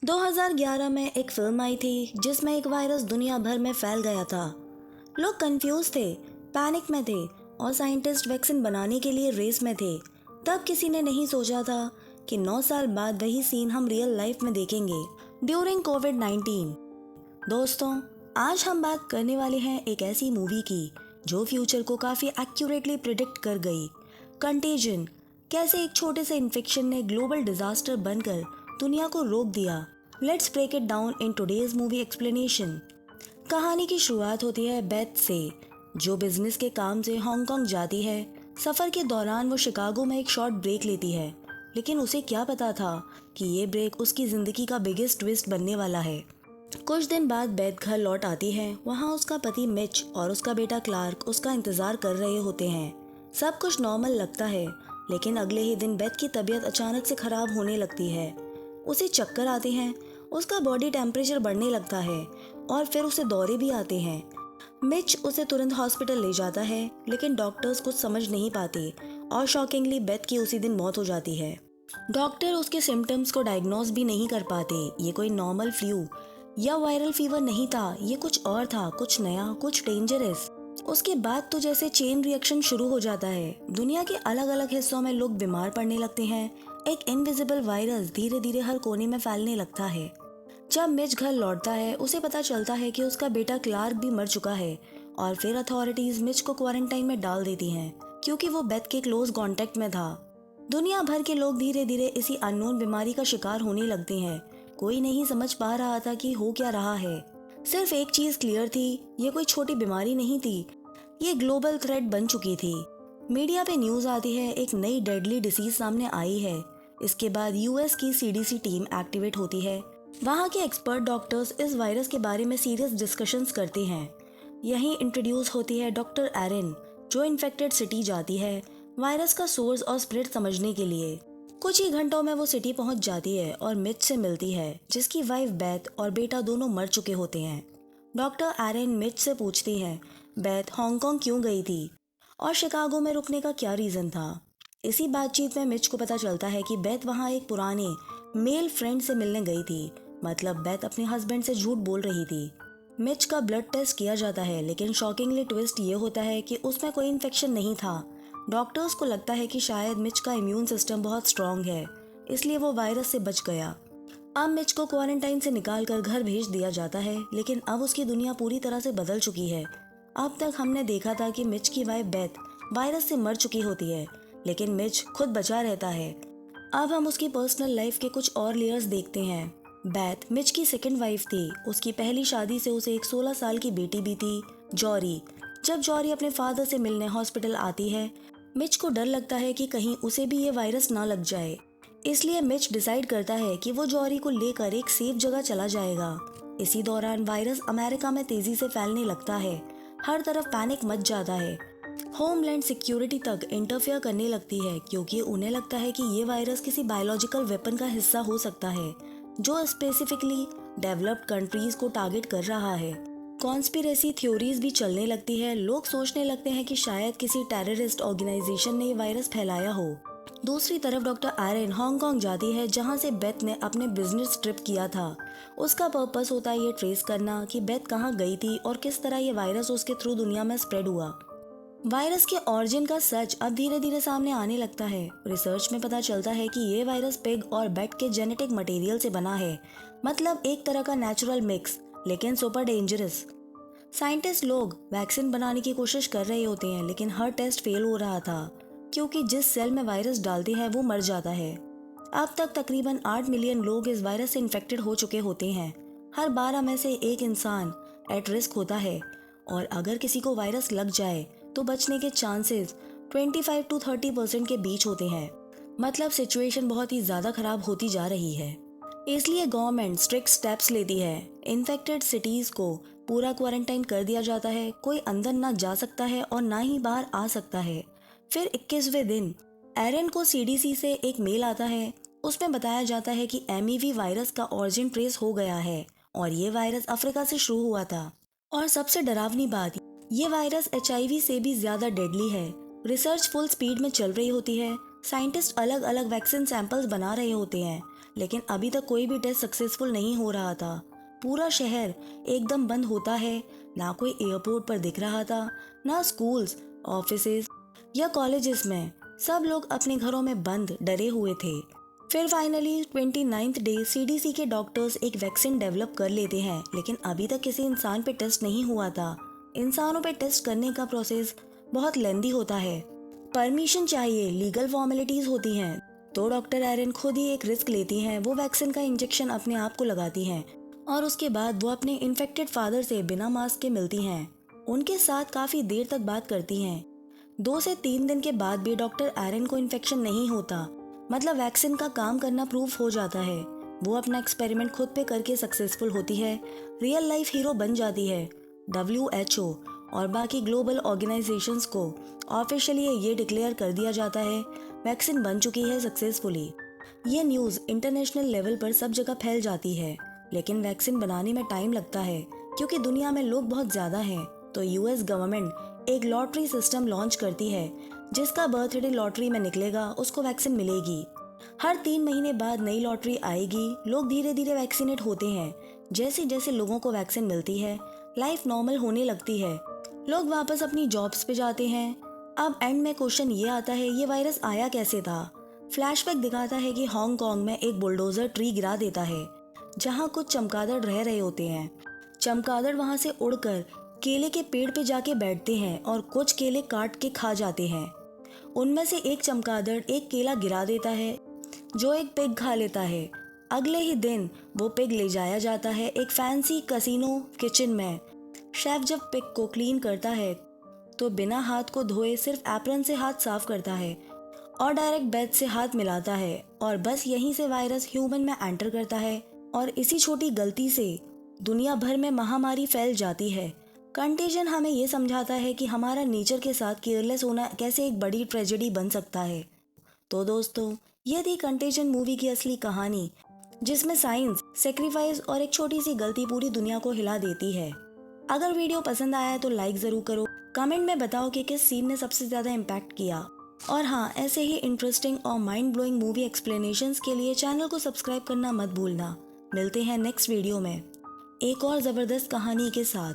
2011 में एक फिल्म आई थी जिसमें एक वायरस दुनिया भर में फैल गया था। लोग कंफ्यूज थे, पैनिक में थे और साइंटिस्ट वैक्सीन बनाने के लिए रेस में थे। तब किसी ने नहीं सोचा था कि 9 साल बाद वही सीन हम रियल लाइफ में देखेंगे ड्यूरिंग कोविड-19। दोस्तों, आज हम बात करने वाले हैं एक ऐसी मूवी की जो फ्यूचर को काफ़ी एक्यूरेटली प्रिडिक्ट कर गई। कंटेजन, कैसे एक छोटे से इन्फेक्शन ने ग्लोबल डिजास्टर बनकर दुनिया को रोक दिया। Let's break it down in today's movie explanation. कहानी की शुरुआत होती है बेथ से, जो बिजनेस के काम से हांगकांग जाती है। सफ़र के दौरान वो शिकागो में एक शॉर्ट ब्रेक लेती है, लेकिन उसे क्या पता था कि ये ब्रेक उसकी ज़िंदगी का बिगेस्ट ट्विस्ट बनने वाला है। कुछ दिन बाद बेथ घर लौट आती है। वहाँ उसका पति मिच और उसका बेटा क्लार्क उसका इंतज़ार कर रहे होते हैं। सब कुछ नॉर्मल लगता है, लेकिन अगले ही दिन बेथ की तबीयत अचानक से ख़राब होने लगती है। उसे चक्कर आते हैं, उसका बॉडी टेम्परेचर बढ़ने लगता है और फिर उसे दौरे भी आते हैं। मिच उसे तुरंत हॉस्पिटल ले जाता है, लेकिन डॉक्टर्स कुछ समझ नहीं पाते और शॉकिंगली बेथ की उसी दिन मौत हो जाती है। डॉक्टर उसके सिम्टम्स को डायग्नोज भी नहीं कर पाते। ये कोई नॉर्मल फ्लू या वायरल फीवर नहीं था, ये कुछ और था, कुछ नया, कुछ डेंजरस। उसके बाद तो जैसे चेन रिएक्शन शुरू हो जाता है। दुनिया के अलग अलग हिस्सों में लोग बीमार पड़ने लगते हैं। एक इनविजिबल वायरस धीरे धीरे हर कोने में फैलने लगता है। जब मिच घर लौटता है, उसे पता चलता है कि उसका बेटा क्लार्क भी मर चुका है और फिर अथॉरिटीज मिच को क्वारंटाइन में डाल देती हैं, क्योंकि वो बेथ के क्लोज कांटेक्ट में था। दुनिया भर के लोग धीरे धीरे इसी अननोन बीमारी का शिकार होने लगते हैं। कोई नहीं समझ पा रहा था कि हो क्या रहा है। सिर्फ एक चीज क्लियर थी, ये कोई छोटी बीमारी नहीं थी, ये ग्लोबल थ्रेट बन चुकी थी। मीडिया पे न्यूज आती है एक नई डेडली डिसीज सामने आई है। इसके बाद यूएस की सीडीसी टीम एक्टिवेट होती है। वहाँ के एक्सपर्ट डॉक्टर्स इस वायरस के बारे में सीरियस डिस्कशंस करते हैं। यहीं इंट्रोड्यूस होती है डॉक्टर एरिन, जो इन्फेक्टेड सिटी जाती है वायरस का सोर्स और स्प्रेड समझने के लिए। कुछ ही घंटों में वो सिटी पहुंच जाती है और मिच से मिलती है, जिसकी वाइफ बेथ और बेटा दोनों मर चुके होते हैं। डॉक्टर एरिन मिच से पूछती है बेथ हांगकांग क्यों गई थी और शिकागो में रुकने का क्या रीज़न था। इसी बातचीत में मिच को पता चलता है कि बेथ वहाँ एक पुराने मेल फ्रेंड से मिलने गई थी। मतलब बेथ अपने हस्बैंड से झूठ बोल रही थी। मिच का ब्लड टेस्ट किया जाता है, लेकिन शॉकिंगली ट्विस्ट ये होता है कि उसमें कोई इन्फेक्शन नहीं था। डॉक्टर्स को लगता है कि शायद मिच का इम्यून सिस्टम बहुत स्ट्रांग है, इसलिए वो वायरस से बच गया। अब मिच को क्वारंटाइन से निकालकर घर भेज दिया जाता है, लेकिन अब उसकी दुनिया पूरी तरह से बदल चुकी है। अब तक हमने देखा था कि मिच की वाइफ बेथ वायरस से मर चुकी होती है, लेकिन मिच खुद बचा रहता है। अब हम उसकी पर्सनल लाइफ के कुछ और लेयर्स देखते हैं। बेथ मिच की सेकंड वाइफ थी। उसकी पहली शादी से उसे एक 16 साल की बेटी भी थी, जॉरी। जब जॉरी अपने फादर से मिलने हॉस्पिटल आती है, मिच को डर लगता है कि कहीं उसे भी ये वायरस ना लग जाए। इसलिए मिच डिसाइड करता है कि वो जॉरी को लेकर एक सेफ जगह चला जाएगा। इसी दौरान वायरस अमेरिका में तेजी से फैलने लगता है। हर तरफ पैनिक मच जाता है। होमलैंड सिक्योरिटी तक इंटरफेयर करने लगती है, क्योंकि उन्हें लगता है कि ये वायरस किसी बायोलॉजिकल वेपन का हिस्सा हो सकता है, जो स्पेसिफिकली डेवलप्ड कंट्रीज को टारगेट कर रहा है। कॉन्स्पिरेसी थ्योरीज भी चलने लगती है। लोग सोचने लगते हैं कि शायद किसी टेररिस्ट ऑर्गेनाइजेशन ने ये वायरस फैलाया हो। दूसरी तरफ डॉक्टर एरिन हांगकांग जाती है, जहां से बेथ ने अपने बिजनेस ट्रिप किया था। उसका पर्पस होता है ये ट्रेस करना कि बेथ कहाँ गई थी और किस तरह ये वायरस उसके थ्रू दुनिया में स्प्रेड हुआ। वायरस के ऑरिजिन का सच अब धीरे धीरे सामने आने लगता है। रिसर्च में पता चलता है कि ये वायरस पिग और बैट के जेनेटिक मटेरियल से बना है, मतलब एक तरह का नेचुरल मिक्स, लेकिन सुपर डेंजरस। साइंटिस्ट लोग वैक्सीन बनाने की कोशिश कर रहे होते हैं, लेकिन हर टेस्ट फेल हो रहा था, क्योंकि जिस सेल में वायरस डालते हैं वो मर जाता है। अब तक तकरीबन 8 मिलियन लोग इस वायरस से इन्फेक्टेड हो चुके होते हैं। हर 12 में से एक इंसान एट रिस्क होता है, और अगर किसी को वायरस लग जाए तो बचने के चांसेस 25 to 30% के बीच होते हैं। मतलब सिचुएशन बहुत ही ज़्यादा खराब होती जा रही है। इसलिए गवर्नमेंट स्ट्रिक्ट स्टेप्स लेती है। इन्फेक्टेड सिटीज़ को पूरा क्वारंटाइन कर दिया जाता है। कोई अंदर ना जा सकता है और ना ही बाहर आ सकता है। फिर 21वें दिन एरिन को सीडीसी से एक मेल आता है। उसमें बताया जाता है कि एमईवी वायरस का ऑरिजिन ट्रेस हो गया है और ये वायरस अफ्रीका से शुरू हुआ था। और सबसे डरावनी बात, ये वायरस एचआईवी से भी ज़्यादा डेडली है। रिसर्च फुल स्पीड में चल रही होती है। साइंटिस्ट अलग अलग वैक्सीन सैंपल्स बना रहे होते हैं, लेकिन अभी तक कोई भी टेस्ट सक्सेसफुल नहीं हो रहा था। पूरा शहर एकदम बंद होता है, ना कोई एयरपोर्ट पर दिख रहा था, ना स्कूल्स, ऑफिसेज या कॉलेजेस में। सब लोग अपने घरों में बंद डरे हुए थे। फिर फाइनली 29th डे सीडीसी के डॉक्टर्स एक वैक्सीन डेवलप कर लेते हैं, लेकिन अभी तक किसी इंसान पे टेस्ट नहीं हुआ था। इंसानों पे टेस्ट करने का प्रोसेस बहुत लेंदी होता है, परमिशन चाहिए, लीगल फॉर्मेलिटीज होती हैं। तो डॉक्टर एरन खुद ही एक रिस्क लेती हैं। वो वैक्सीन का इंजेक्शन अपने आप को लगाती हैं और उसके बाद वो अपने इन्फेक्टेड फादर से बिना मास्क के मिलती हैं। उनके साथ काफ़ी देर तक बात करती हैं। 2 से 3 दिन के बाद भी डॉक्टर एरन को इन्फेक्शन नहीं होता, मतलब वैक्सीन का काम करना प्रूफ हो जाता है। वो अपना एक्सपेरिमेंट खुद पे करके सक्सेसफुल होती है, रियल लाइफ हीरो बन जाती है। WHO और बाकी ग्लोबल ऑर्गेनाइजेशंस को ऑफिशियली ये डिक्लेयर कर दिया जाता है वैक्सीन बन चुकी है सक्सेसफुली। ये न्यूज़ इंटरनेशनल लेवल पर सब जगह फैल जाती है, लेकिन वैक्सीन बनाने में टाइम लगता है क्योंकि दुनिया में लोग बहुत ज़्यादा हैं। तो US गवर्नमेंट एक लॉटरी सिस्टम लॉन्च करती है, जिसका बर्थडे लॉटरी में निकलेगा उसको वैक्सीन मिलेगी। हर 3 महीने बाद नई लॉटरी आएगी। लोग धीरे धीरे वैक्सीनेट होते हैं। जैसे जैसे लोगों को वैक्सीन मिलती है, लाइफ नॉर्मल होने लगती है। लोग वापस अपनी जॉब्स पे जाते हैं। अब एंड में क्वेश्चन ये आता है, ये वायरस आया कैसे था। फ्लैशबैक दिखाता है कि हांगकांग में एक बुलडोजर ट्री गिरा देता है जहाँ कुछ चमगादड़ रह रहे होते हैं। चमगादड़ वहाँ से उड़कर केले के पेड़ पे जाके बैठते हैं और कुछ केले काट के खा जाते हैं। उनमें से एक चमगादड़ एक केला गिरा देता है जो एक पिग खा लेता है। अगले ही दिन वो पिग ले जाया जाता है एक फैंसी कैसीनो किचन में। शेफ जब पिग को क्लीन करता है तो बिना हाथ को धोए सिर्फ एप्रन से हाथ साफ करता है और डायरेक्ट बेड से हाथ मिलाता है, और बस यहीं से वायरस ह्यूमन में एंटर करता है और इसी छोटी गलती से दुनिया भर में महामारी फैल जाती है। कंटेजन हमें ये समझाता है कि हमारा नेचर के साथ केयरलेस होना कैसे एक बड़ी ट्रेजेडी बन सकता है। तो दोस्तों, ये थी कंटेजन मूवी की असली कहानी, जिसमें साइंस, सेक्रीफाइस और एक छोटी सी गलती पूरी दुनिया को हिला देती है। अगर वीडियो पसंद आया है तो लाइक ज़रूर करो। कमेंट में बताओ कि किस सीन ने सबसे ज़्यादा इम्पैक्ट किया। और हाँ, ऐसे ही इंटरेस्टिंग और माइंड ब्लोइंग मूवी एक्सप्लेनेशंस के लिए चैनल को सब्सक्राइब करना मत भूलना। मिलते हैं नेक्स्ट वीडियो में एक और ज़बरदस्त कहानी के साथ।